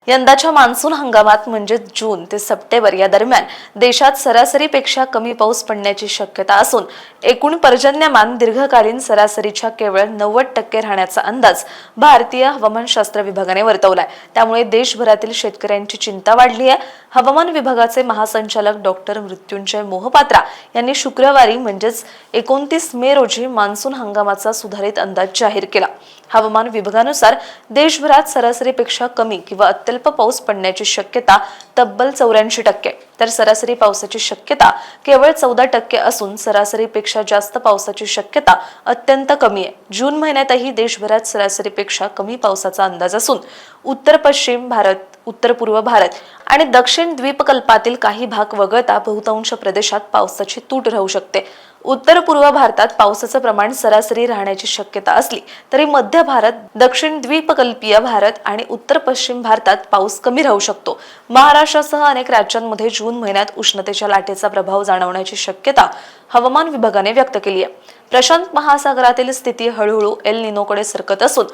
यंदाच्या मान्सून हंगामात म्हणजे जून ते सप्टेंबर या दरम्यान देशात सरासरीपेक्षा कमी पाऊस पडण्याची शक्यता असून एकूण पर्जन्यमान दीर्घकालीन सरासरीच्या केवळ 90% राहण्याचा अंदाज भारतीय हवामानशास्त्र विभागाने वर्तवलाय। त्यामुळे देशभरातील शेतकऱ्यांची चिंता वाढली आहे। हवामान विभागाचे महासंचालक डॉक्टर मृत्युंजय मोहपात्रा यांनी शुक्रवारी म्हणजेच 29 मे रोजी मान्सून हंगामाचा सुधारित अंदाज जाहीर केला। हवामान विभागानुसार देशभरात सरासरीपेक्षा कमी किंवा अत्यल्प पाऊस पडण्याची शक्यता तब्बल 84%, तर सरासरी पावसाची शक्यता केवळ 14% असून सरासरीपेक्षा जास्त पावसाची शक्यता अत्यंत कमी आहे। जून महिन्यातही देशभरात सरासरीपेक्षा कमी पावसाचा अंदाज असून उत्तर पश्चिम भारत, उत्तर पूर्व भारत आणि दक्षिण द्वीपकल्पातील काही भाग वगळता बहुतांश प्रदेशात पावसाची तूट राहू शकते। उत्तर पूर्व भारतात पावसाचं प्रमाण सरासरी राहण्याची शक्यता असली तरी मध्य भारत, दक्षिण द्वीपकल्पीय भारत आणि उत्तर पश्चिम भारतात पाऊस कमी राहू शकतो। महाराष्ट्रासह अनेक राज्यांमध्ये जून महिन्यात उष्णतेच्या लाटेचा प्रभाव जाणवण्याची शक्यता हवामान विभागाने व्यक्त केली आहे। प्रशांत महासागरातील स्थिती हळूहळू एल निनोकडे सरकत असून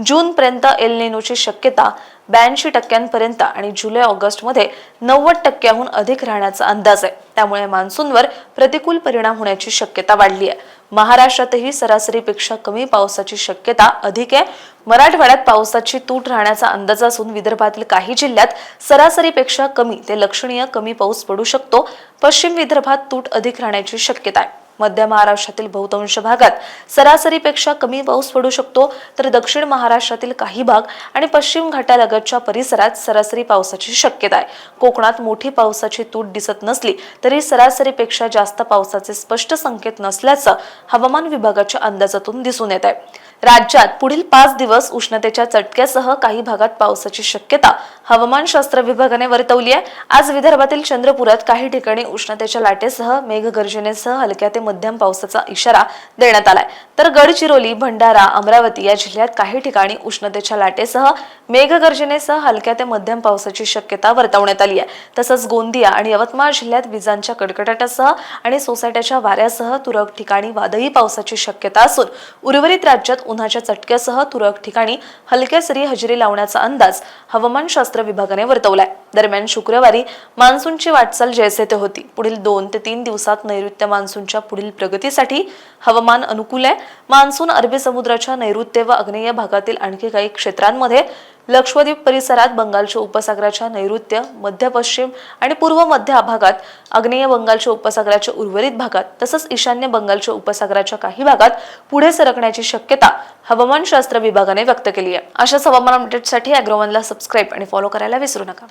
जून पर्यंत एल निनोची शक्यता 82% आणि जुलै-ऑगस्ट मध्ये 90%हून अधिक राहण्याचा अंदाज आहे। त्यामुळे मान्सूनवर प्रतिकूल परिणाम होण्याची शक्यता वाढली आहे। महाराष्ट्रातही सरासरीपेक्षा कमी पावसाची शक्यता अधिक आहे। मराठवाड्यात पावसाची तूट राहण्याचा अंदाज असून विदर्भातील काही जिल्ह्यात सरासरीपेक्षा कमी ते लक्षणीय कमी पाऊस पडू शकतो। पश्चिम विदर्भात तूट अधिक राहण्याची शक्यता आहे। मध्य महाराष्ट्रातील बहुतांश भागात सरासरीपेक्षा कमी पाऊस पडू शकतो, तर दक्षिण महाराष्ट्रातील काही भाग आणि पश्चिम घाटालगतच्या परिसरात सरासरी पावसाची शक्यता आहे। कोकणात मोठी पावसाची तूट दिसत नसली तरी सरासरीपेक्षा जास्त पावसाचे स्पष्ट संकेत नसल्याचं हवामान विभागाच्या अंदाजातून दिसून येत आहे। राज्यात पुढील 5 दिवस उष्णतेच्या चटक्यासह काही भागात पावसाची शक्यता हवामानशास्त्र विभागाने वर्तवली आहे। आज विदर्भातील चंद्रपुरात काही ठिकाणी उष्णतेच्या लाटेसह मेघगर्जनेसह हलक्या ते मध्यम पावसाचा इशारा देण्यात आलाय, तर गडचिरोली, भंडारा, अमरावती या जिल्ह्यात काही ठिकाणी उष्णतेच्या लाटेसह मेघगर्जनेसह हलक्या ते मध्यम पावसाची शक्यता वर्तवण्यात आली आहे। तसंच गोंदिया आणि यवतमाळ जिल्ह्यात विजांच्या कडकडाटासह आणि सोसाट्याच्या वाऱ्यासह तुरळक ठिकाणी वादळी पावसाची शक्यता असून उर्वरित राज्यात उन्हाच्या चटक्यासह तुरळक ठिकाणी हलक्या सरी हजेरी लावण्याचा अंदाज हवामानशास्त्र विभागाने वर्तवलाय। दरम्यान शुक्रवारी मान्सूनची वाटचाल जैसे थे होती। पुढील 2 ते 3 दिवसात नैऋत्य मान्सूनच्या पुढील प्रगतीसाठी हवामान अनुकूल आहे। मान्सून अरबी समुद्राच्या नैऋत्य व आग्नेय भागातील आणखी काही क्षेत्रांमध्ये, लक्षद्वीप परिसरात, बंगालच्या उपसागराच्या नैऋत्य, मध्य पश्चिम आणि पूर्व मध्य भागात, आग्नेय बंगालच्या उपसागराच्या उर्वरित भागात तसंच ईशान्य बंगालच्या उपसागराच्या काही भागात पुढे सरकण्याची शक्यता हवामानशास्त्र विभागाने व्यक्त केली आहे। अशाच हवामान अपडेट्ससाठी अॅग्रोवनला सबस्क्राइब आणि फॉलो करायला विसरू नका।